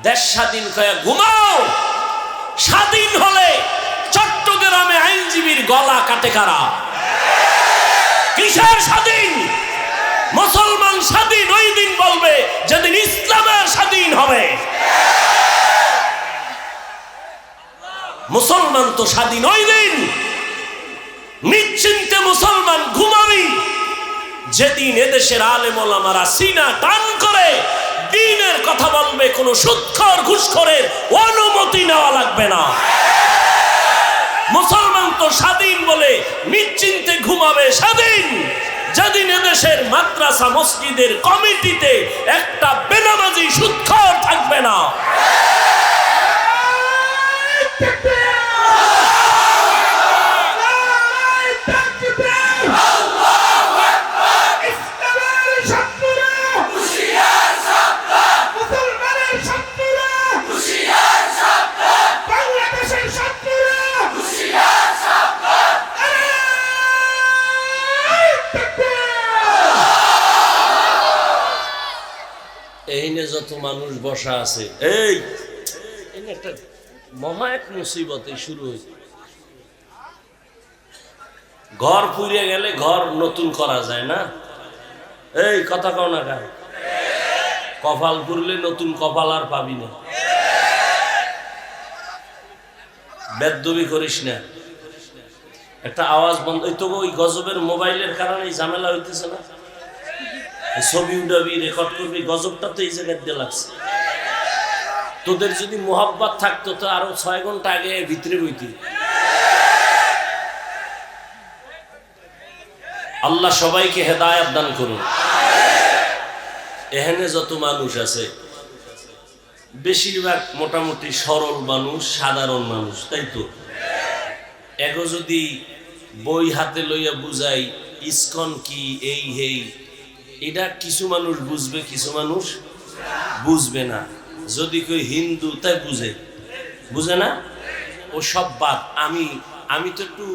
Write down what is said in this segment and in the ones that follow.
দেশ স্বাধীন কয়া ঘুমাও। স্বাধীন হলে চট্টগ্রামে আইনজীবীর গলা কাটে কারা? কিসের স্বাধীন? মুসলমান স্বাধীন ওই দিন বলবে যেদিন ইসলামের স্বাধীন হবে। মুসলমান তো স্বাধীন ওই দিন, নিশ্চিন্তে মুসলমান ঘুমাবি যেদিন এদেশের আলেম ওলামারা সিনা টান করে দ্বীনের কথা বলবে, কোন সুদখোর ঘুষখোরের অনুমতি নেওয়া লাগবে না। মুসলমান তো স্বাধীন বলে নিশ্চিন্তে ঘুমাবে স্বাধীন যেদিন এদেশের মাদ্রাসা মসজিদের কমিটিতে একটা বেনামাজি সুদখোর থাকবে না। এইনে যত মানুষ বসা আছে, এই একটা মহা এক মুসিবত শুরু হয়েছে। ঘর পুড়ে গেলে ঘর নতুন করা যায় না? এই কথা কও না কেন? কপাল পুড়লে নতুন কপাল আর পাবি না। বেদবি করিস না। একটা আওয়াজ বন্ধ, ওই তো ওই গজবের মোবাইলের কারণে ঝামেলা হইতেছে না? ছবি উঠাবি, রেকর্ড করবি, গজবটা তো এই জায়গায় দিয়ে লাগছে। তোদের যদি মোহাব্বত থাকতো তো আরো 6 ঘন্টা আগে ভিতরে বইতি। আল্লাহ সবাইকে হেদায়েত দান করুন। এখানে যত মানুষ আছে বেশিরভাগ মোটামুটি সরল মানুষ, সাধারণ মানুষ, তাই তো? এগো যদি বই হাতে লইয়া বুঝাই ইসকন কি, এই হেই, এটা কিছু মানুষ বুঝবে, কিছু মানুষ বুঝবে না। যদি কেউ হিন্দু তাই বুঝে না, ও সব বাদ। আমি তো একটু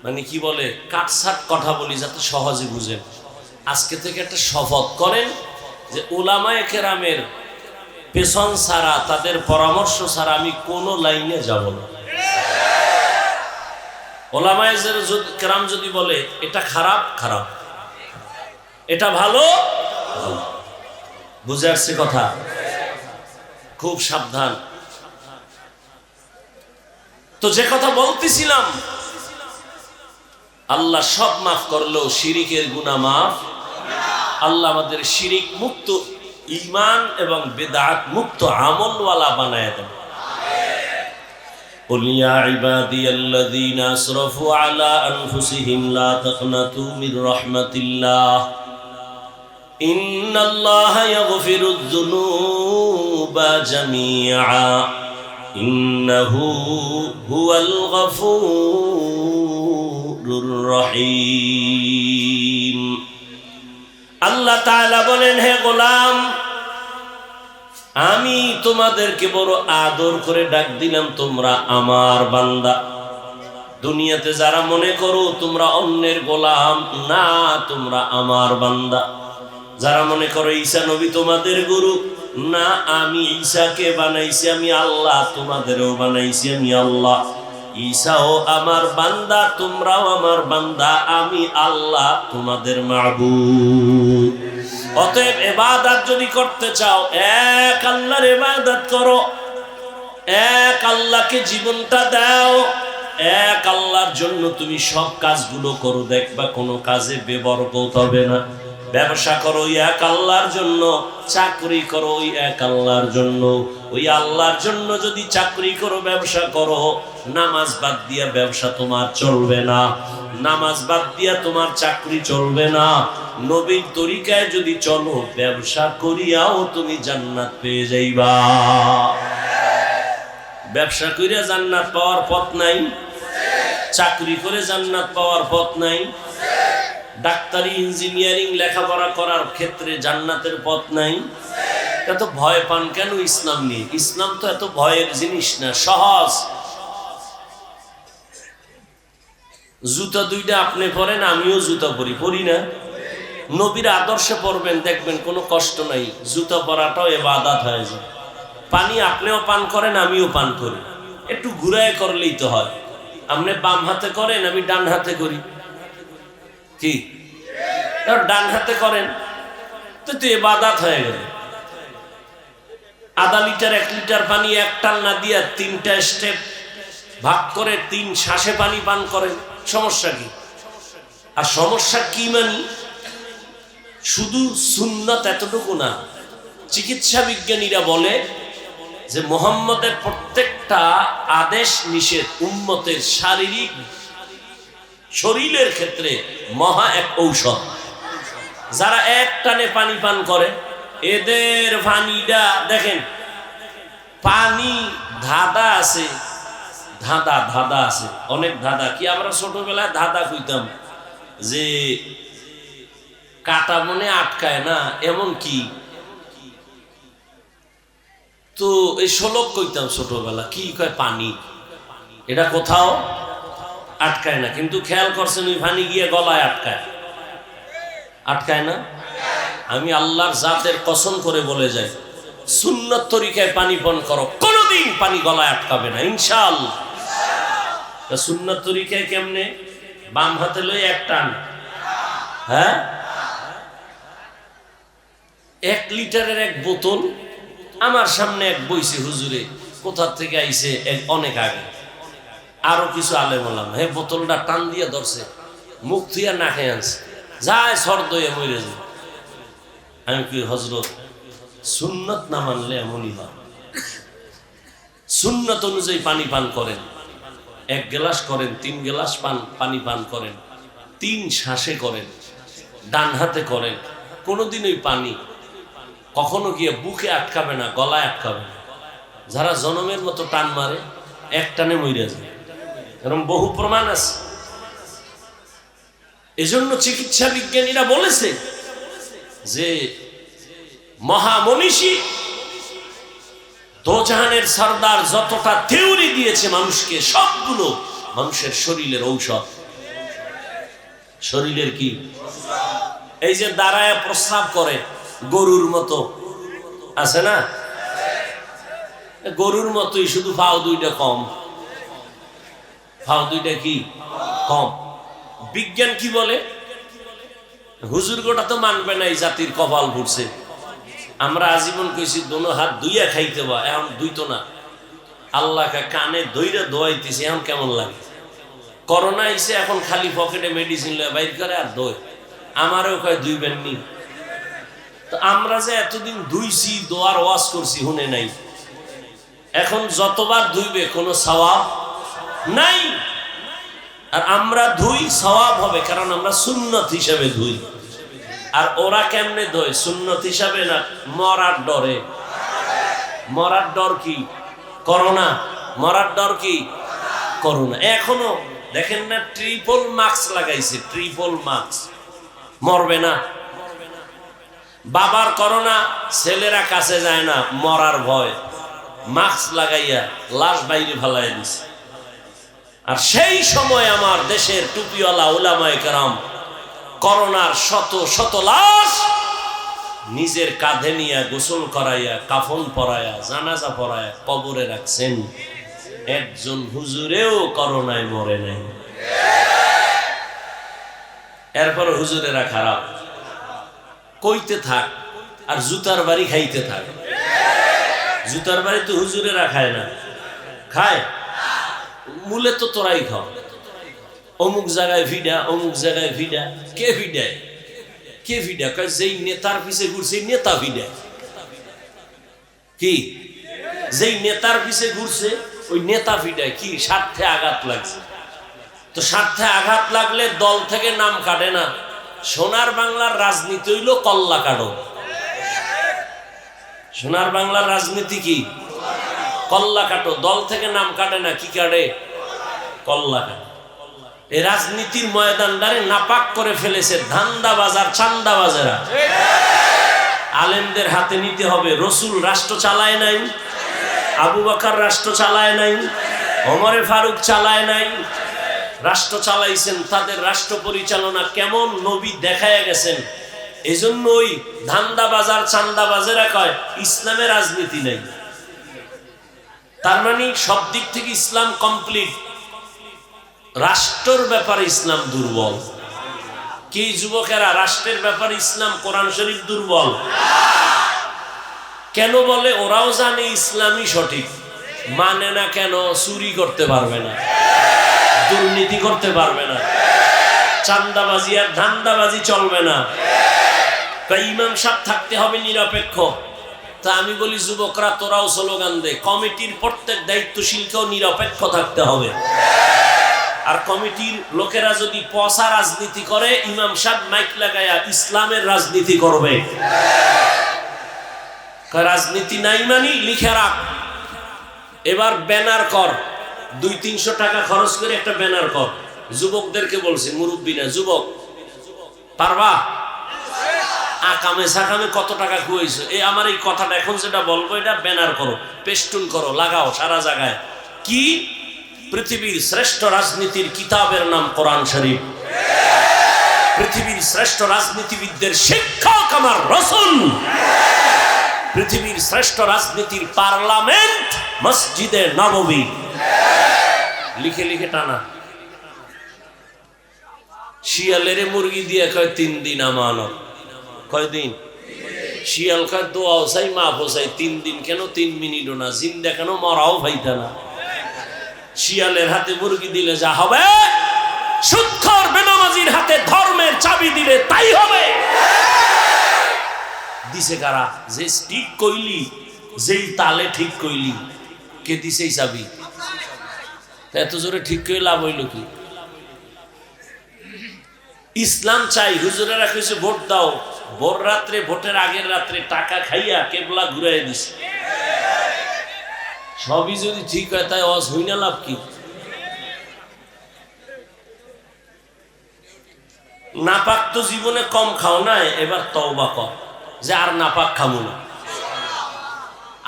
মানে কি বলে কাটছাট কথা বলি যাতে সহজে বুঝেন। আজকে থেকে একটা শপথ করেন যে উলামায়ে কেরামের পেছন ছাড়া, তাদের পরামর্শ ছাড়া আমি কোনো লাইনে যাব না। উলামায়ে কেরাম যদি বলে এটা খারাপ, খারাপ, এটা ভালো, ভালো। বুঝে আসছে কথা? খুব সাবধান। তো যে কথা বলতেছিলাম, আল্লাহ সব মাফ করলো, শিরিকের গুনাহ মাফ। আল্লাহ আমাদের শিরিক মুক্ত, ঈমান এবং বিদআত মুক্ত আমলওয়ালা বানায় দেন। قل يا عبادي الذين أسرفوا على أنفسهم لا تقنطوا من رحمة الله إن الله يغفر الذنوب جميعا إنه هو الغفور الرحيم আল্লাহ তাআলা বলেন, হে গোলাম, আমি তোমাদেরকে বড় আদর করে ডাক দিলাম, তোমরা আমার বান্দা। দুনিয়াতে যারা মনে করো তোমরা অন্যের গোলাম, না, তোমরা আমার বান্দা। যারা মনে করো ঈসা নবী তোমাদের গুরু, না, আমি ঈসাকে বানাইছি আমি আল্লাহ, তোমাদেরও বানাইছি আমি আল্লাহ। ঈসাও আমার বান্দা, তোমরাও আমার বান্দা, আমি আল্লাহ তোমাদের মাবুদ। অতএব ইবাদত যদি করতে চাও, এক আল্লাহর ইবাদত করো, এক আল্লাহকে জীবনটা দাও, এক আল্লাহর জন্য তুমি সব কাজগুলো করো, দেখবা কোনো কাজে বেবরকত হবে না। ব্যবসা করো এক আল্লাহর জন্য, চাকরি করো ওই এক আল্লাহর জন্য। ওই আল্লাহর জন্য যদি চাকরি করো, ব্যবসা করো, নামাজ বাদ দিয়া ব্যবসা তোমার চলবে না, নামাজ বাদ দিয়া তোমার চাকরি চলবে না। নবীর তরিকায় যদি চলো, ব্যবসা করিয়াও তুমি জান্নাত পেয়ে যাইবা। ব্যবসা করে জান্নাত পাওয়ার পথ নাই, চাকরি করে জান্নাত পাওয়ার পথ নাই, ডাক্তারি ইঞ্জিনিয়ারিং লেখাপড়া করার ক্ষেত্রে জান্নাতের পথ নাই। এত ভয় পান কেন ইসলাম নিয়ে? ইসলাম তো এত ভয়ের জিনিস না, সহজ। জুতা দুইটা আপনি পরেন, আমিও জুতা পরি না? নবীর আদর্শে পরবেন, দেখবেন কোনো কষ্ট নাই, জুতা পরাটাও ইবাদত হয়ে যায়। পানি আপনিও পান করেন, আমিও পান করি, একটু ঘুরায় করলেই তো হয়। আপনি বাম হাতে করেন, আমি ডান হাতে করি, কি ডান হাতে করেন তো ইবাদত হয়ে গেল। আধা লিটার 1 লিটার পানি এক টান না দিয়া 3টা স্টেপ ভাগ করে 3 শ্বাসে পানি পান করেন, সমস্যা কি? আর সমস্যা কি মানি? শুধু সুন্নাত এতটুকু না, চিকিৎসা বিজ্ঞানীরা বলে যে মুহাম্মদের প্রত্যেকটা আদেশ নিষেধ উম্মতের শারীরিক শরীরের ক্ষেত্রে মহা এক ঔষধ। যারা এক টানে পানি পান করে এদের পানিটা দেখেন, পানি ধাঁধা আছে, ধাঁধা আছে, অনেক ধাঁধা। কি আমরা ছোটবেলায় ধাঁধা কইতাম যে কাটা মনে আটকায় না, এমন কি? তো এই শ্লোক কইতাম ছোটবেলা, কি কয় পানি, এটা কোথাও আটকায় না। কিন্তু খেয়াল করছেন ওই পানি গিয়ে গলায় আটকায় না? আমি আল্লাহর জাতের কসম করে বলে যাই, সুন্নত তরিকায় পানি পান করো, কোনোদিন পানি গলায় আটকাবে না ইনশাআল্লাহ। সুন্নত তরিকায় কেমনে? বাম হাতে লই এক টান, হ্যাঁ, 1 লিটারের এক বোতল আমার সামনে এক বইছে হুজুরে, কোথা থেকে আইছে অনেক আগে, আরো কিছু আলেম ওলাম, হে বোতলটা টান দিয়ে ধরছে, মুখ থুইয়া না খেয়ে আনছে, যায় সর্দ হয়ে মরে যায়। আমি কি হজরত, সুন্নত না মানলে এমনই হয়। সুন্নত অনুযায়ী পানি পান করেন, 1 গ্লাস করেন, 3 গ্লাস পানি পান করেন, 3 শ্বাসে করেন, ডান হাতে করেন। কোনোদিন ওই পানি কখনো গিয়ে বুকে আটকাবে না, গলায় আটকাবে না। যারা জনমের মতো টান মারে এক টানে মরে যায়, এরকম বহু প্রমাণ আছে। এজন্য চিকিৎসা বিজ্ঞানীরা বলেছে যে মহামনীষী দোজাহানের সর্দার যতটা থিওরি দিয়েছে মানুষকে, সবগুলো মানুষের শরীরের ঔষধ। শরীরের কি? এই যে দাঁড়ায় প্রস্রাব করে গরুর মতো, আছে না? গরুর মতোই, শুধু পাও 2টা কম, পাও 2টা কি কম। বিজ্ঞান কি বলে? হুজুর গোটা তো মানবে না, এই জাতির কপাল ভুরছে। আমরা আজীবন কইছি দোনো হাত ধুইয়া খাইতে বা, এখন ধুইতো না। আল্লাহকে কানে ধইরা দোয়াইতেছি, এখন কেমন লাগে? করোনা আইছে, এখন খালি পকেটে মেডিসিন লয়ে বাইর করে আর দই। আমারও কয় ধুইবেন নি। তো আমরা যে এতদিন ধুইছি, দোয়ার ওয়াজ করছি, শুনে নাই। এখন যতবার ধুইবে কোনো সওয়াব নাই। আর আমরা ধুই, সওয়াব হবে, কারণ আমরা সুন্নত হিসাবে ধুই। আর ওরা কেমনে ধোয়? সুন্নত হিসাবে না, মরার ডরে। মরার ডর কি? করোনা। মরার ডর কি? করোনা। এখনো দেখেন না, ট্রিপল মাস্ক লাগাইছে, ট্রিপল মাস্ক, মরবে না। বাবার করোনা, ছেলেরা কাছে যায় না, মরার ভয়, মাস্ক লাগাইয়া লাশ বাইরে ফেলাই দিছে। আর সেই সময় আমার দেশের টুপিওয়ালা উলামায়ে কেরাম করোনার শত শত লাশ নিজের কাঁধে নিয়ে গোসল করাইয়া, কাফন পরাইয়া, জানাজা পরাইয়া কবরে রাখছেন। একজন হুজুরেও করোনায় মরে নাই। এরপর হুজুরেরা খারাপ, কইতে থাক আর জুতার বাড়ি খাইতে থাক। জুতার বাড়ি তো হুজুরেরা খায় না, খায় মূলে তো তোরাই খাও। অমুক জায়গায় ভিডা, অমুক জায়গায় ভিডা। কে ভিডায়? কে ভিডা? যেই নেতার পিছে ঘুরছে নেতা ভিডায়। কি? যেই নেতার পিছে ঘুরছে ওই নেতা ভিডায়। কি? স্বার্থে আঘাত লাগছে। তো স্বার্থে আঘাত লাগলে দল থেকে নাম কাটে না। সোনার বাংলার রাজনীতি হইল কল্লা কাটো। সোনার বাংলার রাজনীতি কি? কল্লা কাটো। দল থেকে নাম কাটে না, কি কাটে? কল্লা কাটো। এই রাজনীতির ময়দানটারে নাপাক করে ফেলেছে ধান্দাবাজার, চান্দাবাজেরা। আলেমদের হাতে নিতে হবে। রসুল রাষ্ট্র চালায় নাই, আবু বকর রাষ্ট্র চালায় নাই, ওমরে ফারুক চালায় নাই, রাষ্ট্র চালাইছেন। তাদের রাষ্ট্র পরিচালনা কেমন নবী দেখায় গেছেন। এজন্য ওই ধান্দাবাজার, চান্দাবাজেরা কয় ইসলামে রাজনীতি নাই। তার মানে সব দিক থেকে ইসলাম কমপ্লিট, রাষ্ট্রের ব্যাপারে ইসলাম দুর্বল। কি যুবকেরা, রাষ্ট্রের ব্যাপারে ইসলাম কোরআন শরীফ দুর্বল কেন বলে? ওরাও জানে ইসলামই সঠিক, মানে না কেন? চুরি করতে পারবে না, দুর্নীতি করতে পারবে না, চাঁদাবাজি আর ধান্দাবাজি চলবে না, ইমাম সাহেব থাকতে হবে নিরপেক্ষ। তা আমি বলি যুবকরা, তোরাও স্লোগান দে, কমিটির প্রত্যেক দায়িত্বশীলকেও নিরপেক্ষ থাকতে হবে। আর কমিটির লোকেরা যদি পচা রাজনীতি করে, ইমাম সাহেব মাইক লাগায়া ইসলামের রাজনীতি করবে। রাজনীতি নাই মানি লিখে রাখ, এবার ব্যানার কর, 200-300 টাকা খরচ করে একটা ব্যানার কর। যুবকদেরকে বলছে, মুরব্বী না, যুবক পারবা? আকামে সাকামে কত টাকা খুয়াইছো, এই আমার এই কথাটা এখন যেটা বলবো এটা ব্যানার করো, পেস্টুন করো, লাগাও সারা জায়গায়। কি? পৃথিবীর শ্রেষ্ঠ রাজনীতির কিতাবের নাম কোরআন শরীফ। পৃথিবীর শ্রেষ্ঠ রাজনীতিবিদদের শিক্ষক আমার রাসূল। পৃথিবীর শ্রেষ্ঠ রাজনীতির পার্লামেন্ট মসজিদে নববী। লিখে লিখে টানা। শিয়ালের মুরগি দিয়ে কয় 3 দিন আমানত। কয়দিন? শিয়াল কয় দোয়াও চাই মাফও চাই, 3 দিন কেন 3 মিনিটও না, জিন্দা কেন মরাও ভাইতা না। শিয়ালের হাতে মুরগি দিলে যা হবে, সুদখোর বেনামাজির হাতে ধর্মের চাবি দিলে তাই হবে। দিছে কারা? যে ঠিক কইলি, যেই তালে ঠিক কইলি, কে দিছে এই চাবি? এত জোরে ঠিক কইলে লাভ হইল কি? ইসলাম চাই, হুজুরেরা কইছে ভোট দাও, ভোর রাত্রে, ভোটের আগের রাত্রে টাকা খাইয়া কেবলা ঘুরাই দিছে। সবই যদি ঠিক হয় তাই অজ হই না, লাভ কি? নাপাক তো জীবনে কম খাও নাই, এবার তওবা কর যে আর নাপাক খাবো না।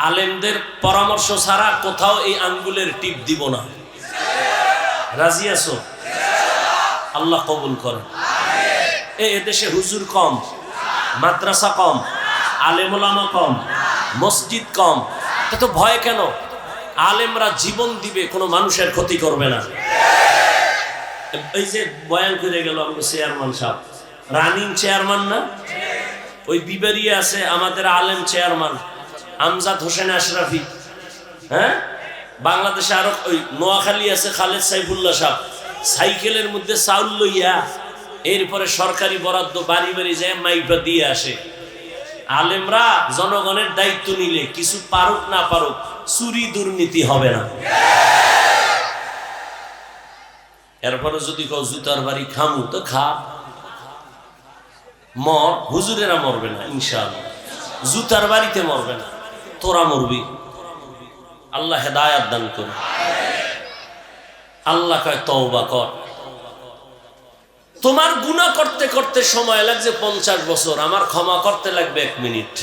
আলেমদের পরামর্শ ছাড়া কোথাও এই আঙ্গুলের টিপ দিব না। রাজি আছো? আল্লাহ কবুল করেন। এদেশে হুজুর কম, মাদ্রাসা কম, আলেম ওলামা কম, মসজিদ কম, তো ভয় কেন? আলেমরা জীবন দিবে, কোনো মানুষের ক্ষতি করবে না। এই যে বয়ান করে গেল আমাদের চেয়ারম্যান সাহেব, রানিং চেয়ারম্যান না, ওই বিবারিয়া আছে আমাদের আলেম চেয়ারম্যান আমজাদ হোসেন আশরাফি। হ্যাঁ, বাংলাদেশে আরো ওই নোয়াখালী আছে খালেদ সাইফুল্লাহ সাহেব, সাইকেলের মধ্যে চাউল লইয়া এরপরে সরকারি বরাদ্দ বাড়ি বাড়ি যায় মাইপা দিয়ে আসে। আলেমরা জনগণের দায়িত্ব নিলে কিছু পারুক না পারুক, চুরি দুর্নীতি হবে না। এরপরে যদি কেউ জুতার বাড়ি খামু তো খা, মর, হুজুরেরা মরবে না ইনশাআল্লাহ, জুতার বাড়িতে মরবে না, তোরা মরবি। আল্লাহ হেদায়াত দান করে। আল্লাহ কয় তওবা কর। তোমার গুনাহ করতে করতে সময় লাগছে 50 বছর, আমার ক্ষমা করতে লাগবে 1 মিনিট।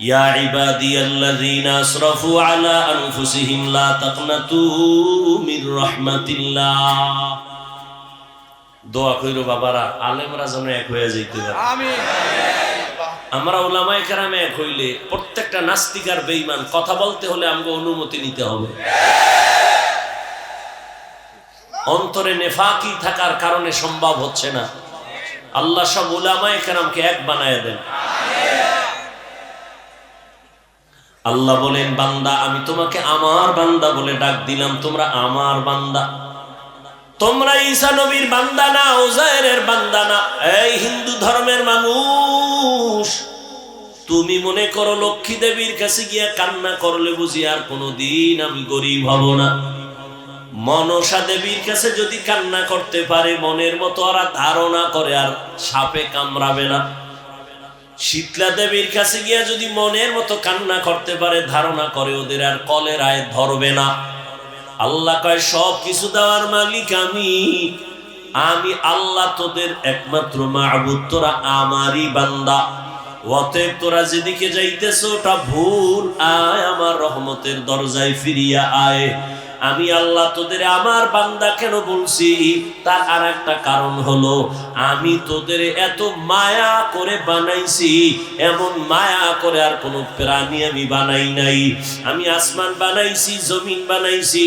ইয়া ইবাদিয়াল্লাযীনা আসরাফু আলা আনফুসিহিম লা তাকনাতু মির রাহমাতিল্লাহ। দোয়া কইরো বাবারা, আলেমরা যেন এক হয়ে যাইতে পারে। আমিন। আমরা উলামায়ে কেরামে এক হইলে প্রত্যেকটা নাস্তিক আর বেঈমান কথা বলতে হলে আমাকে অনুমতি নিতে হবে। অন্তরে নেফাকি থাকার কারণে সম্ভব হচ্ছে না। আল্লাহ সব উলামায়ে কেরামকে এক বানায় দেন। আল্লাহ বলেন, বান্দা আমি তোমাকে আমার বান্দা বলে ডাক দিলাম, তোমরা আমার বান্দা। তোমরা ঈসা নবীর বান্দা না, উযায়েরের বান্দা না। এই হিন্দু ধর্মের মানুষ, তুমি মনে করো লক্ষ্মী দেবীর কাছে গিয়া কান্না করলে বুঝি আর কোনোদিন আমি গরিব হব না? মনসা দেবীর কাছে যদি কান্না করতে পারে, মনের মতো ওরা ধারণা করে আর সাপে কামড়াবে না। শীতলা দেবীর কাছে গিয়া যদি মনের মতো কান্না করতে পারে, ধারণা করে ওদের আর কলেরায় ধরবে না। আল্লাহ কয় সব কিছু দেওয়ার মালিক আমি। আমি আল্লাহ তোদের একমাত্র মাবুদ, তোরা আমারই বান্দা। অতএব তোরা যেদিকে যাইতেছ ওটা ভুল, আয় আমার রহমতের দরজায় ফিরিয়া আয়। আমি আল্লাহ তোদের আমার বান্দা কেন বলছি, তার আর একটা কারণ হলো আমি তোদের এত মায়া করে বানাইছি, এমন মায়া করে আর কোনো প্রাণী আমি বানাই নাই। আমি আসমান বানাইছি, জমিন বানাইছি,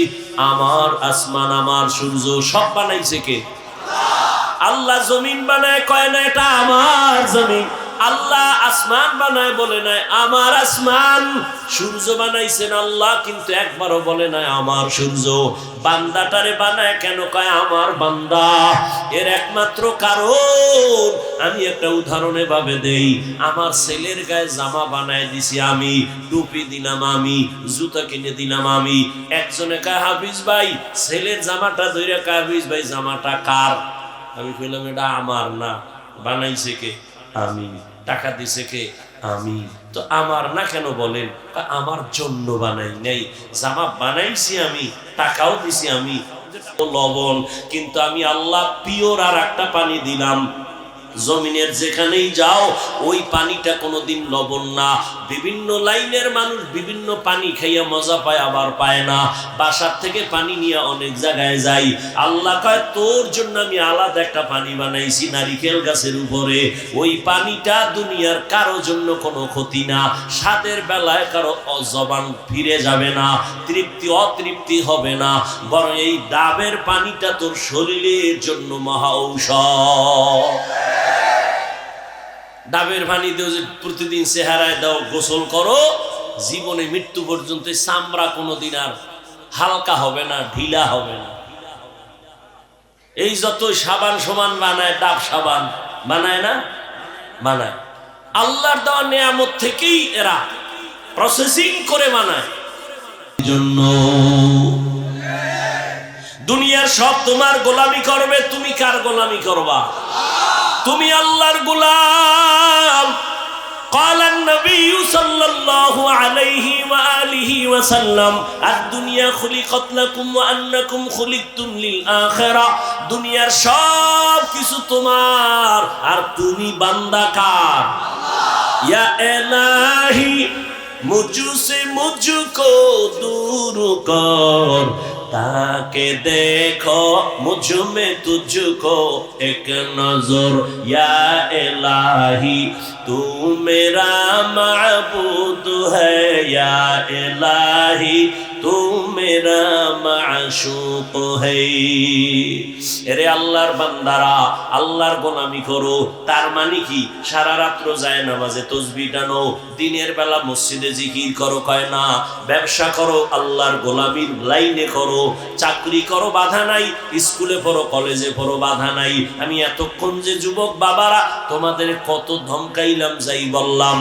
আমার আসমান আমার সূর্য সব বানাইছে কে? আল্লাহ জমিন বানায় কয় না এটা আমার জমিন, আল্লাহ আসমান বানায় বলে নাই আমার আসমান, সূর্য বানাইছেন আল্লাহ কিন্তু একবারও বলে নাই আমার সূর্য। বান্দাটারে বানায় কেন কয় আমার বান্দা? এর একমাত্র কারণ আমি একটা উদাহরণে ভাবে দেই, আমার ছেলের গায়ে জামা বানায় দিছি আমি, টুপি দিলাম আমি, জুতা কিনে দিলাম আমি। একজনে কয় হাফিজ ভাই ছেলের জামাটা ধরে কয় হাফিজ ভাই জামাটা কার? আমি কইলাম এটা আমার না, বানাইছে কে? আমি। টাকা দিছে কে? আমি। তো আমার না কেন বলেন? আমার জন্য বানাই নাই, জামা বানাইছি আমি, টাকাও দিছি আমি, লবণ কিন্তু আমি আল্লাহ পিওর আর একটা পানি দিলাম। জমিনের যেখানেই যাও ওই পানিটা কোনোদিন লবণ না। বিভিন্ন লাইনের মানুষ বিভিন্ন পানি খাইয়া মজা পায় আবার পায় না, বাসার থেকে পানি নিয়ে অনেক জায়গায় যাই। আল্লাহ কয় তোর জন্য আমি আলাদা একটা পানি বানাইছি নারিকেল গাছের উপরে, ওই পানিটা দুনিয়ার কারো জন্য কোনো ক্ষতি না, স্বাদের বেলায় কারো জবান ফিরে যাবে না, তৃপ্তি অতৃপ্তি হবে না, বরং এই ডাবের পানিটা তোর শরীরের জন্য মহা ঔষধ। ডাবের পানি দিও যে প্রতিদিন চেহারায় দাও, গোসল করো, জীবনে মৃত্যু পর্যন্ত চামড়া কোনোদিন আর হালকা হবে না, ঢিলা হবে না। এই যত সাবান সমান বানায়, ডাব সাবান বানায় না? বানায়। আল্লাহর দেওয়া নেয়ামত থেকেই এরা প্রসেসিং করে বানায়। জন্য দুনিয়ার সব তোমার গোলামি করবে, তুমি কার গোলামি করবা? তুমি আল্লাহর গোলাম। قال النبي صلى الله عليه وآله وسلم الدنيا خلقت لكم وأنكم خلقتم للآخرة। দুনিয়ার সব কিছু তোমার আর তুমি বান্দা কার? ইয়া ইলাহি মুঝসে মুঝকো दूर कर, ताके देखो मुझ में तुझको एक नजर, या इलाही तू मेरा माबूद है, या इलाही तू मेरा माशूक है। এরে আল্লাহর বান্দারা আল্লাহর গোলামি করো, তার মানে কি সারা রাত্র যায় নামাজে তাসবিহ টানো, দিনের বেলা মসজিদে জিকির করো কয় না, ব্যবসা করো আল্লাহর গোলামির লাইনে করো, চাকরি করো বাধা নাই, স্কুলে পড়ো কলেজে পড়ো বাধা নাই। আমি এতক্ষণ যে যুবক বাবারা তোমাদের কত ধমকাইলাম যাই বললাম,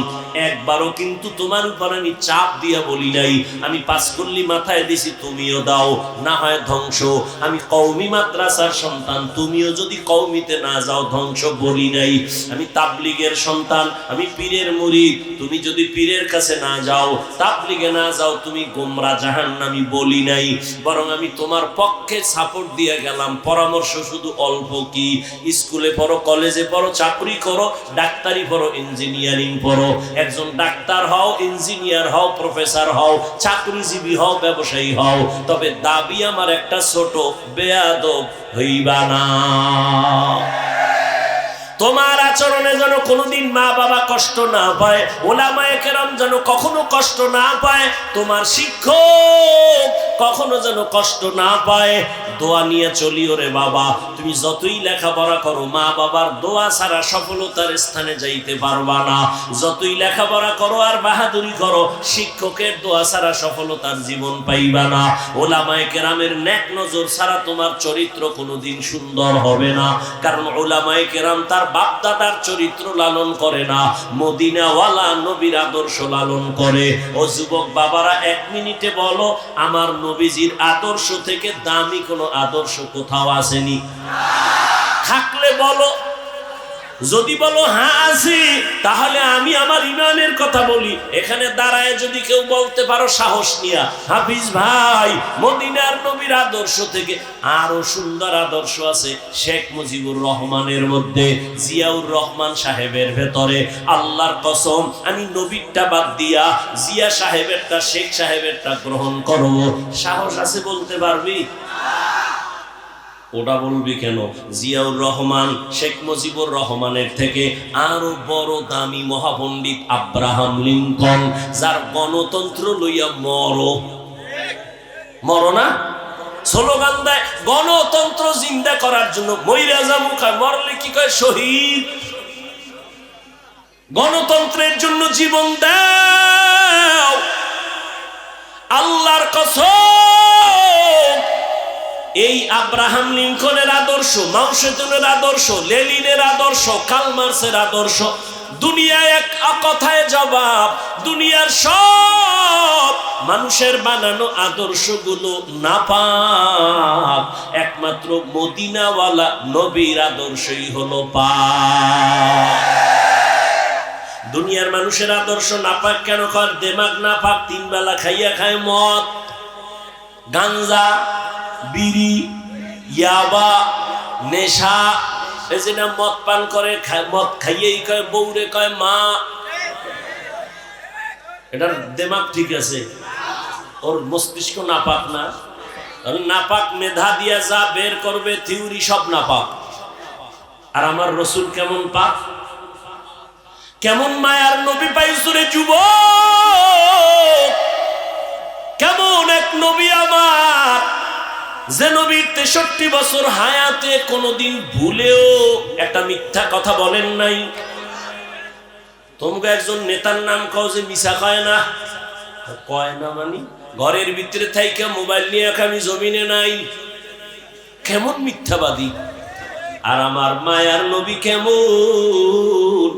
একবারও কিন্তু তোমার উপর আমি চাপ দিয়া বলি নাই আমি পাঁচকল্লি মাথায় দিছি তুমিও দাও, না হয় ধ্বংস। আমি কওমি মাদ্রাসার সন্তান, তুমিও যদি কওমিতে না যাও ধ্বংস বলি নাই। আমি তাবলিগের সন্তান, আমি পীরের মুরিদ, তুমি যদি পীরের কাছে না যাও, তাবলিগে না যাও, তুমি গোমরা জাহান্নামী বলি নাই। বরং আমি তোমার পক্ষে সাপোর্ট দিয়ে গেলাম, পরামর্শ শুধু অল্প কি, স্কুলে পড়ো কলেজে পড়ো চাকরি করো, ডাক্তারি পড়ো ইঞ্জিনিয়ারিং পড়ো, একজন ডাক্তার হও, ইঞ্জিনিয়ার হও, প্রফেসর হও, চাকরিজীবী হও, ব্যবসায়ী হও, তবে দাবি আমার একটা ছোট, বেয়াদব হইবা না। তোমার আচরণে যেন কোনোদিন মা বাবা কষ্ট না পায়, ওলামায়ে কেরাম যেন কখনো কষ্ট না পায়, তোমার শিক্ষক কখনো যেন কষ্ট না পায়। দোয়া নিয়ে চলিও রে বাবা, তুমি যতই লেখাপড়া করো মা বাবার দোয়া ছাড়া সফলতার স্থানে যাইতে পারবা না। যতই লেখাপড়া করো আর বাহাদুরি করো, শিক্ষকের দোয়া ছাড়া সফলতার জীবন পাইবা না। ওলামায়ে কেরামের নেক নজর ছাড়া তোমার চরিত্র কোনোদিন সুন্দর হবে না, কারণ ওলামায়ে কেরাম তার বাপ দাদার চরিত্র লালন করে না, মদিনাওয়ালা নবীর আদর্শ লালন করে। ও যুবক বাবারা, এক মিনিটে বলো আমার নবীজির আদর্শ থেকে দামি কোনো আদর্শ কোথাও আসেনি? থাকলে বলো। যদি বলো হ্যাঁ আছি, তাহলে আমি আমার ইমানের কথা বলি। এখানে দাঁড়ায় যদি কেউ বলতে পারো সাহস নিয়া, হাফিজ ভাই মদিনার নবীর আদর্শ থেকে আরো সুন্দর আদর্শ আছে শেখ মুজিবুর রহমানের মধ্যে, জিয়াউর রহমান সাহেবের ভেতরে, আল্লাহর কসম আমি নবীরটা বাদ দিয়া জিয়া সাহেবেরটা শেখ সাহেবেরটা গ্রহণ করব, সাহস আছে বলতে পারবি? ওটা বলবি কেন? জিয়াউর রহমান শেখ মুজিবুর রহমানের থেকে আরো বড় দামি মহাপণ্ডিত আব্রাহাম লিঙ্কন, যার গণতন্ত্র লইয়া মরো না স্লোগান দেয় গণতন্ত্র জিন্দা করার জন্য, মইরা যামু কয়, মরলে কি কয় শহীদ। গণতন্ত্রের জন্য জীবন দাও। আল্লাহর কসম এই আব্রাহাম লিঙ্কনের আদর্শ, মাও সেতুনের আদর্শ, লেনিনের আদর্শ, কার্ল মার্ক্সের আদর্শ দুনিয়ায় এক কথায় জবাব। দুনিয়ার সব মানুষের বানানো আদর্শগুলো নাপাক, একমাত্র মদিনাওয়ালা নবীর আদর্শই হলো পাক। দুনিয়ার মানুষের আদর্শ নাপাক কেন কর? দেমাগ নাপাক, 3 বেলা খাইয়া খায় মদ, গাঞ্জা, বিড়ি, ইয়াবা, নেশা, এই যে না মদ পান করে, মদ খাইয়েই কয় বউরে কয় মা। এটার দেমাগ ঠিক আছে, ওর মস্তিষ্ক নাপাক না। নাপাক মেধা দিয়া যা বের করবে থিওরি সব নাপাক। আর আমার রসুল কেমন পাক, কেমন মায়ার নবী পাইছুরে যুবক, কেমন এক নবী আমার, যে নবীর 63 বছর হায়াতে কোনদিন ভুলেও একটা মিথ্যা কথা বলেন নাই। তোমরা একজন নেতার নাম কও যে মিছা কয় না, কয় না মানে ঘরের ভিতরে থাইকা মোবাইল নিয়ে আমি জমিনে নাই, কেমন মিথ্যাবাদী। আর আমার মায়ার নবী কেমন,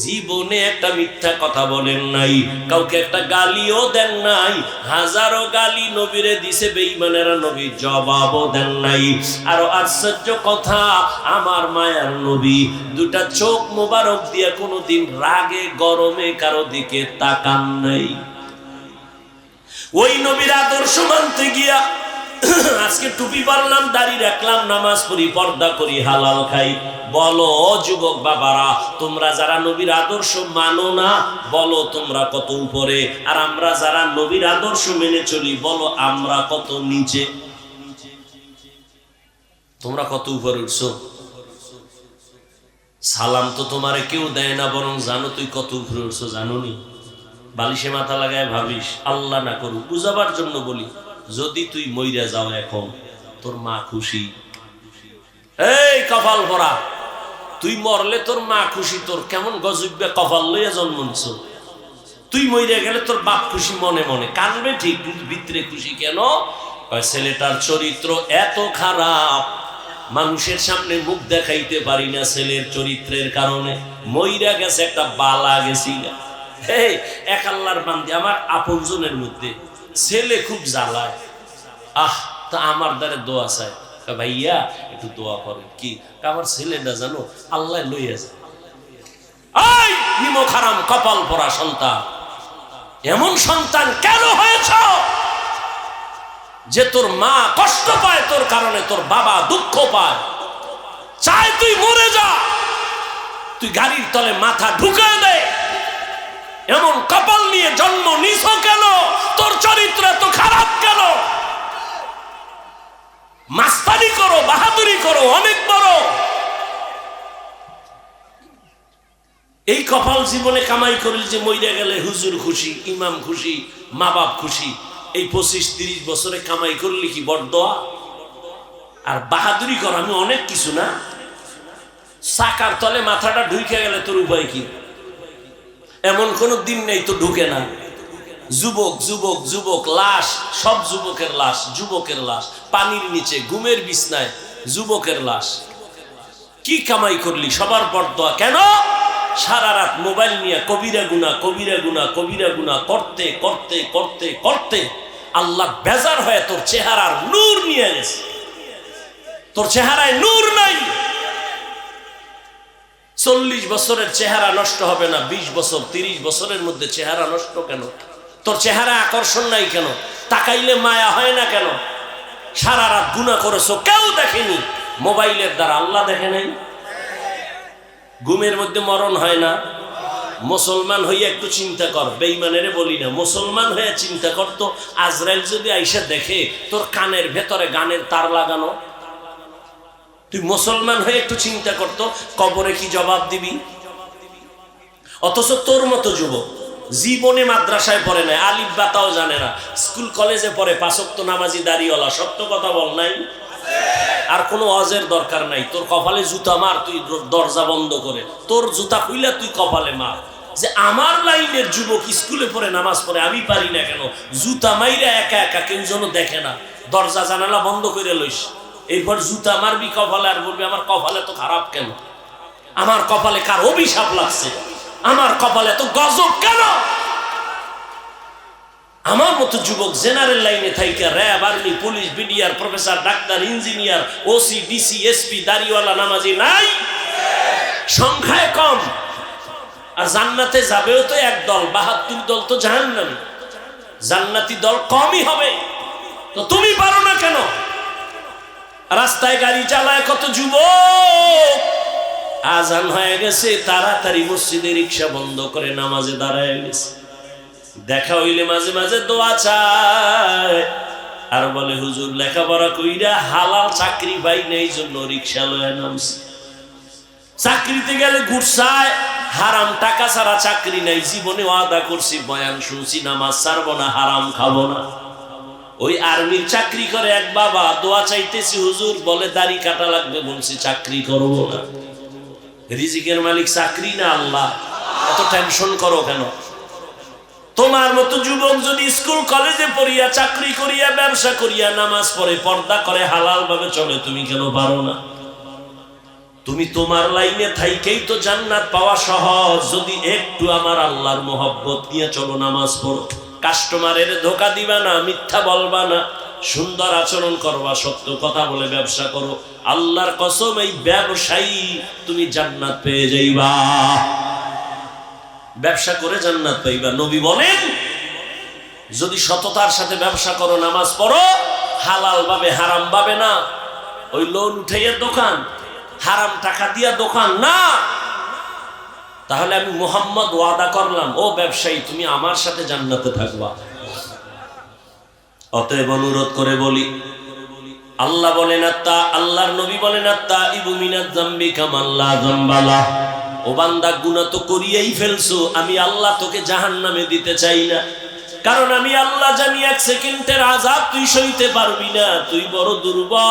জীবনে একটা মিথ্যা কথা বলেন নাই, কাউকে একটা গালিও দেন নাই, হাজারো গালি নবীরে দিছে বেঈমানেরা, নবী জবাবও দেন নাই। আরো আশ্চর্য কথা, আমার মায়ার নবী দুটা চোখ মোবারক দিয়ে কোনোদিন রাগে গরমে কারো দিকে তাকান নাই। ওই নবীর আদর্শ মানতে গিয়া আজকে টুপি পরলাম, দাড়ি রাখলাম, নামাজ পড়ি, পর্দা করি, হালাল খাই। বলো যুবক বাবারা, তোমরা যারা নবীর আদর্শ মানো না, বলো তোমরা কত উপরে, আর আমরা যারা নবীর আদর্শ মেনে চলি, বলো আমরা কত নিচে। তোমরা কত উপরে উঠছো? সালাম তো তোমারে কেউ দেয় না, বরং জানো তুই কত উপরে উঠছো, জানো নি? বালিশে মাথা লাগায় ভাবিস, আল্লাহ না করুক, বুঝাবার জন্য বলি, যদি তুই মইরা যাও এখন, তোর মা খুশি। এই কপাল ভরা, তুই মরলে তোর মা খুশি, তোর কেমন গজবে কপাল লইয়া জন্মছ। তুই মইরা গেলে তোর বাপ খুশি, মনে মনে কানবে ঠিক, কিন্তু ভিতরে খুশি কেন? ছেলেটার চরিত্র এত খারাপ, মানুষের সামনে মুখ দেখাইতে পারি না ছেলের চরিত্রের কারণে। মইরা গেছে, একটা বালা গেছি। এই এক আল্লাহর বান্দি, আমার আপনজনের মধ্যে ছেলে খুব জ্বালায়, তা আমার দ্বারা দোয়া চায়, ভাইয়া একটু দোয়া করেন। কি আমার ছেলেটা জানো আল্লাহ লইয়া যায়। এই নিমক হারাম কপাল পরা সন্তান, এমন সন্তান কেন হয়েছ যে তোর মা কষ্ট পায় তোর কারণে, তোর বাবা দুঃখ পায়, চায় তুই মরে যা, তুই গাড়ির তলে মাথা ঢুকে দে। এমন কপাল নিয়ে জন্ম নিছ কেন? তোর চরিত্র এত খারাপ কেন? মাস্তানি করো, বাহাদুরি করো, অনেক বড়। এই কপাল জীবনে কামাই করলি যে মইরা গেলে হুজুর খুশি, ইমাম খুশি, মা বাপ খুশি। এই 25-30 বছরে কামাই করলি কি বড়দোয়া? আর বাহাদুরি কর, আমি অনেক কিছু না। চাকার তলে মাথাটা ঢুকে গেলে তোর উপায় কি? এমন কোন দিন নেই তো ঢুকে না। যুবক যুবক যুবক, লাশ সব যুবকের লাশ, যুবকের লাশ, পানির নিচে ঘুমের বিছনায় যুবকের লাশ। কি কামাই করলি? সবার বড়দোয়া। কেন? সারা রাত মোবাইল নিয়ে কবিরা গুনাহ, কবিরা গুনাহ, কবিরা গুনাহ করতে করতে করতে করতে আল্লাহ বেজার হয়ে তোর চেহারার নূর নিয়ে গেছে। তোর চেহারায় নূর নাই। 40 বছরের চেহারা নষ্ট হবে না, 20 বছর 30 বছরের মধ্যে চেহারা নষ্ট কেন? তোর চেহারা আকর্ষণ নাই কেন? তাকাইলে মায়া হয় না কেন? সারা রাত গুনাহ করেছো, কেউ দেখেনি, মোবাইলের দ্বারা আল্লাহ দেখে নাই? ঘুমের মধ্যে মরণ হয় না? মুসলমান হইয়া একটু চিন্তা কর, বেঈমানের বলি না, মুসলমান হয়ে চিন্তা কর তো, আজরাইল যদি আইসা দেখে তোর কানের ভেতরে গানের তার লাগানো, তুই মুসলমান হয়ে একটু চিন্তা করতো কবরে কি জবাব দিবি? অথচ তোর মতো যুবক জীবনে মাদ্রাসায় পড়ে নাই, আলিফ বাতাও জানে না, স্কুল কলেজে পড়ে, 5 ওয়াক্ত নামাজি দাড়িওয়ালা, সত্য কথা বল নাই? আর কোনো ওয়াজের দরকার নাই, তোর কপালে জুতা মার, তুই দরজা বন্ধ করে তোর জুতা খুইলা তুই কপালে মার, যে আমার লাইনের যুবক স্কুলে পড়ে নামাজ পড়ে, আমি পারি না কেন? জুতা মাইরা একা একা, কেউ যেন দেখে না, দরজা জানালা বন্ধ করে লইস, এরপর জুতা মারবি কপালে, আর বলবি আমার কপালে তো খারাপ কেন, আমার কপালে কার অভিশাপ লাগছে, আমার কপালে তো গজব কেন? আমার মতো যুবক জেনারেল লাইনে থাইকা RAB, army, police, BDR, professor, doctor, engineer, OC, DC, SP, দাড়িওয়ালা নামাজি নাই, সংখ্যায় কম। আর জান্নাতে যাবেও তো একদল, 72 দল তো জাহান্নামী, জান্নাতি দল কমই হবে। তো তুমি পারো না কেন? রাস্তায় গাড়ি চালায় কত যুবক, আজান হয়ে গেছে তাড়াতাড়ি মসজিদে রিক্সা বন্ধ করে নামাজে দাঁড়ায় গেছে, দেখা হইলে মাঝে মাঝে দোয়া চায়, আর বলে হুজুর লেখাপড়া কইরা হালাল চাকরি পাই না, এই জন্য রিক্সা লয়ে নামছি। চাকরিতে গেলে ঘুরছায়, হারাম টাকা ছাড়া চাকরি নাই, জীবনে ওয়াদা করছি, বয়ান শুনছি, নামাজ ছাড়বো না, হারাম খাবো না। ওই আর্মির চাকরি করে এক বাবা, দোয়া চাইতেছি হুজুর, বলে দাড়ি কাটা লাগবে, বলছি চাকরি করবো না। রিজিকের মালিক চাকরি না আল্লাহ, এত টেনশন করো কেন? তোমার মতো যুবক যদি স্কুল কলেজে পড়িয়া, চাকরি করিয়া, ব্যবসা করিয়া, নামাজ পড়ে, পর্দা করে, হালাল ভাবে চলে, তুমি কেন পারো না? তুমি তোমার লাইনে থাইকেই তো জান্নাত পাওয়া সহজ, যদি একটু আমার আল্লাহর মোহব্বত নিয়ে চলো, নামাজ পড়ো, কাস্টমারের ধোকা দিবা না, মিথ্যা বলবা না, সুন্দর আচরণ করবা, সত্য কথা বলে ব্যবসা করো, আল্লাহর কসম এই ব্যবসায়ী তুমি জান্নাত পেয়ে যাইবা, ব্যবসা করে জান্নাত পাইবা। নবী বলেন যদি সততার সাথে ব্যবসা করো, নামাজ পড়ো, হালাল ভাবে, হারাম ভাবে না, ওই লোন উঠাইয়া দোকান, হারাম টাকা দিয়া দোকান না, তাহলে আমি মুহাম্মদ ওয়াদা করলাম, ও ব্যবসায়ী তুমি আমার সাথে জান্নাতে থাকবা। অতএব অনুরোধ করে বলি, আল্লাহ বলেন, আল্লাহর নবী বলেন, আত্তাইবু মিনাজ যামবি কামাল্লা যামবালা, ও বান্দা গুনাহ তো করিয়েই ফেলছো, আমি আল্লাহ তোকে জাহান্নামে দিতে চাই না, কারণ আমি আল্লাহ জানি 1 সেকেন্ডের আযাব তুই সইতে পারবি না, তুই বড় দুর্বল,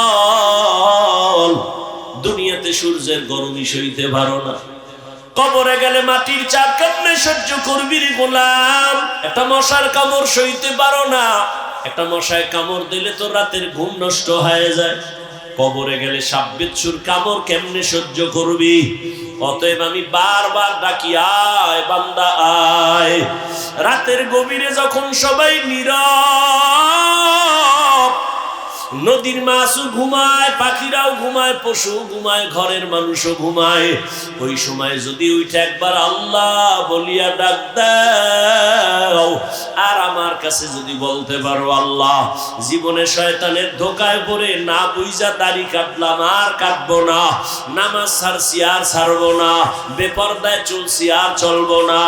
দুনিয়াতে সূর্যের গরমই সইতে পারো না, কবরে গেলে মাটির চাপ কেমনে সহ্য করবি রে গোলাম, একটা মশার কামড় সইতে পারো না, একটা মশায় কামড় দিলে তো রাতের ঘুম নষ্ট হয়ে যায়, কবরে গেলে সাপ বিচ্ছুর কামড় কেমনে সহ্য করবি? অতএব আমি বারবার ডাকি, আয় বান্দা আয়। রাতের গভীরে যখন সবাই নীরব, নদীর মাছও ঘুমায়, পাখিরাও ঘুমায়, পশু ঘুমায়, ঘরের মানুষও ঘুমায়, ওই সময় যদি উঠে একবার আল্লাহ বলিয়া ডাক দাও, আর আমার কাছে যদি বলতে পারো, আল্লাহ জীবনে শয়তানের ধোকায় পড়ে না বুইজা দাড়ি কাটলাম, আর কাটবো না, নামাজ ছাড়ছি আর ছাড়বো না, বেপরদায় চলছি আর চলবো না,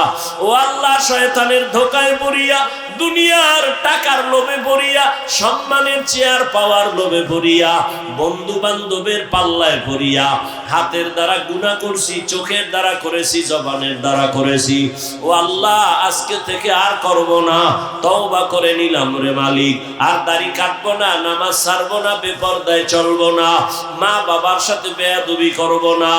ও আল্লাহ শয়তানের ধোকায় পড়িয়া, দুনিয়ার টাকার লোভে পড়িয়া, সম্মানের চেয়ার পাওয়ার লোভে পড়িয়া, বন্ধু বান্ধবের পাল্লায় পড়িয়া, হাতের দ্বারা গুনাহ করছি, চোখের দ্বারা করেছি, জবানের দ্বারা করেছি, ও আল্লাহ আজকে থেকে আর করব না, তওবা করে নিলাম রে মালিক, আর দাড়ি কাটবো না, নামাজ ছাড়বো না, বেপরদায় চলবো না, মা বাবার সাথে বেয়াদবি করব না,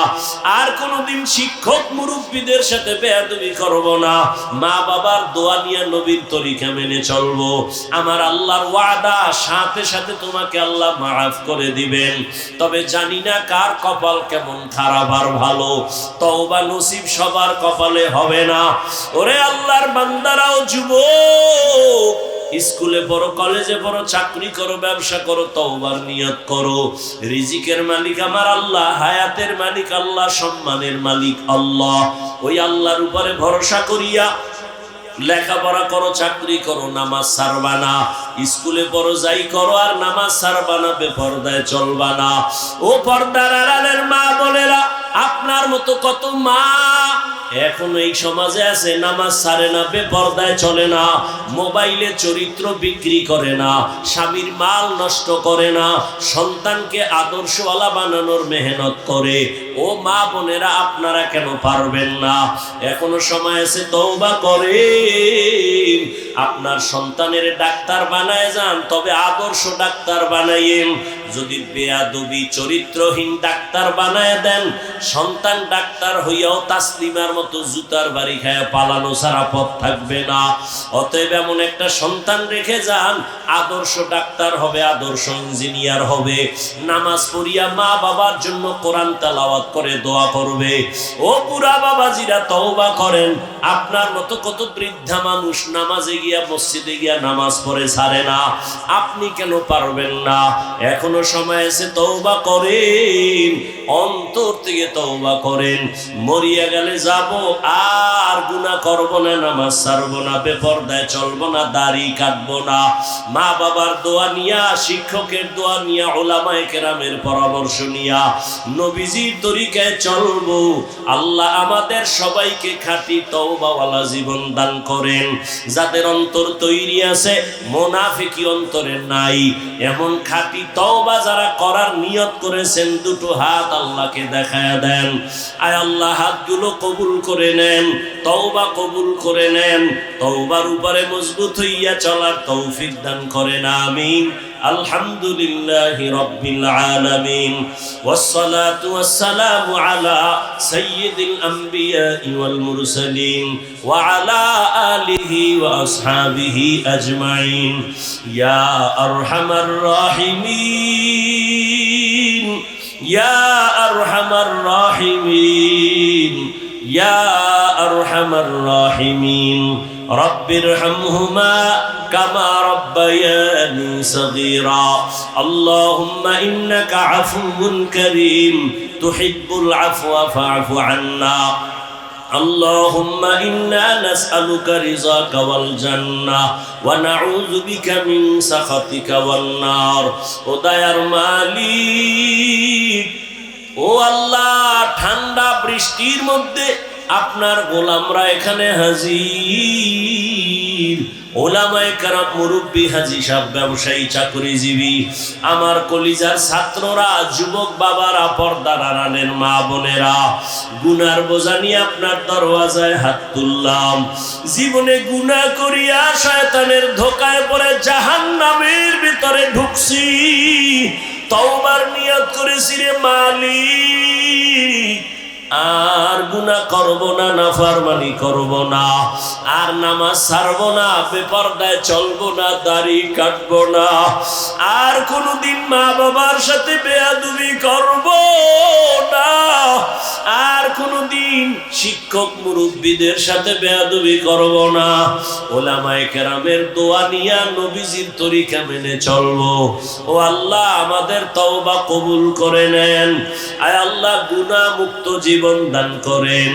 আর কোনোদিন শিক্ষক মুরব্বীদের সাথে বেয়াদবি করব না, মা বাবার দোয়া নিয়ে নবীর তরিকা মেনে চলবো, আমার আল্লাহর ওয়াদা, সাথে সাথে তোমাকে আল্লাহ মাফ করে দিবেন। তবে জানি না কার কপাল কেমন খারাপ আর ভালো, তওবা নসিব সবার কপালে হবে না। ওরে আল্লাহর বান্দারাও যুবক, স্কুলে পড়ো, কলেজে পড়ো, চাকরি করো, ব্যবসা করো, তওবার নিয়ত করো। রিজিকের মালিক আমার আল্লাহ, হায়াতের মালিক আল্লাহ, সম্মানের মালিক আল্লাহ। ওই আল্লাহর উপরে ভরসা করিয়া লেখাপড়া করো, চাকরি করো, নামাজ ছাড়বা না। স্কুলে পড়ো, যাই করো, আর নামাজ ছাড়বা না, বেপরদায় চলবা না। ও পর্দার আড়ালের মা বোনেরা, আপনার মতো কত মা এখন এই সমাজে আছে, নামাজ ছাড়ে না, বেপরদায় চলে না, মোবাইলে চরিত্র বিক্রি করে না, স্বামীর মাল নষ্ট করে না, সন্তানকে আদর্শওয়ালা বানানোর মেহনত করে। ও মা বোনেরা, আপনারা কেন পারবেন না? এখনো সময় আছে, তওবা করেন। আপনার সন্তানের ডাক্তার বানায় যান, তবে আদর্শ ডাক্তার বানাইয়েন। যদি বেয়াদবি চরিত্রহীন ডাক্তার বানায় দেন, সন্তান ডাক্তার হইয়াও তাসলিমার মতো জুতার বাড়ি খায় পালানো ছাড়া পথ থাকবে না। অতএব এমন একটা সন্তান রেখে যান, আদর্শ ডাক্তার হবে, আদর্শ ইঞ্জিনিয়ার হবে, নামাজ পড়িয়া মা বাবার জন্য কোরআন তেলাওয়াত করে দোয়া করবে। ও বুড়া বাবাজিরা, তওবা করেন। আপনার মতো কত বৃদ্ধা মানুষ নামাজে গিয়া, মসজিদে গিয়া নামাজ পড়ে ছাড়ে না, আপনি কেন পারবেন না? এখনো সময় আছে, তওবা করেন, অন্তর থেকে তওবা করেন। মরিয়া গেলে যাব, আর গুনাহ করব না, নামাজ ছাড়ব না, বেপরদায় চলব না, দাড়ি কাটব না, মা বাবার দোয়া নিয়া, শিক্ষকের দোয়া নিয়া, উলামায়ে কেরামের পরামর্শ নিয়া নবীজির তরিকায় চলব। আল্লাহ আমাদের সবাইকে খাঁটি তওবাওয়ালা জীবন দান করেন। যাদের অন্তর তৈরি আছে, মুনাফিকি অন্তরে নাই, এমন খাঁটি তওবা যারা করার নিয়ত করেছেন, দুটো হাত আল্লাহকে দেখায়া দেন। আয় আল্লাহ, হাতগুলো কবুল করে নেন, তওবা কবুল করে নেন, তওবার উপরে মজবুত হইয়া চলার তৌফিক দান করেন। আমিন। আলহামদুলিল্লাহি রাব্বিল আলামিন, ওয়াসসালাতু ওয়াসসালামু আলা সাইয়্যিদিল আমবিয়া ওয়াল মুরসালিন ওয়া আলা আলিহি ওয়া আসহাবিহি আজমাইন। ইয়া আরহামার রাহিমিন, ইয়া আরহামার রাহিমিন, ইয়া আরহামার রাহিমিন। রব্বিরহামহুমা কামা রব্বায়ানি সগীরা। আল্লাহুম্মা ইন্নাকা আফুউন কারীম তুহিব্বুল আফওয়া ফা'ফু আন্না। আল্লাহুম্মা ইন্না নাসআলুকা রিযাকা ওয়াল জান্নাহ ওয়া নাউযু বিকা মিন সাখাতিকা ওয়ান নার। ও দয়ার মালিক, ও আল্লাহ, ঠান্ডা বৃষ্টির মধ্যে আপনার গোলামরা এখানে হাজির। ওলামায়ে কেরাম, মুরব্বী, হাজী সাহেব, ব্যবসায়ী, চাকরিজীবী, আমার কলিজার ছাত্ররা, যুবক বাবারা, পর্দার আড়ালের মা বোনেরা, গুনার বোঝা নিয়ে আপনার দরওয়াজায় হাত তুললাম। জীবনে গুনাহ করিয়া শয়তানের ধোকায় পড়ে জাহান্নামের ভিতরে ঢুকছি, তওবার নিয়ত করেছি রে মালিক, আর গুনাহ করব না, নাফরমানি করব না, আর নামাজ ছাড়ব না, বেপরদায় চলব না, দাড়ি কাটব না, আর কোনদিন মা বাবার সাথে বেয়াদবি করব না, আর কোনদিন শিক্ষক মুরব্বীদের সাথে বেয়াদবি করব না। ওলামায়ে কেরামের দোয়া নিয়া নবীজির তরিকা মেনে চলব। ও আল্লাহ, আমাদের তওবা কবুল করে নেন। আয় আল্লাহ, গুনাহ মুক্ত জীবন দান করেন।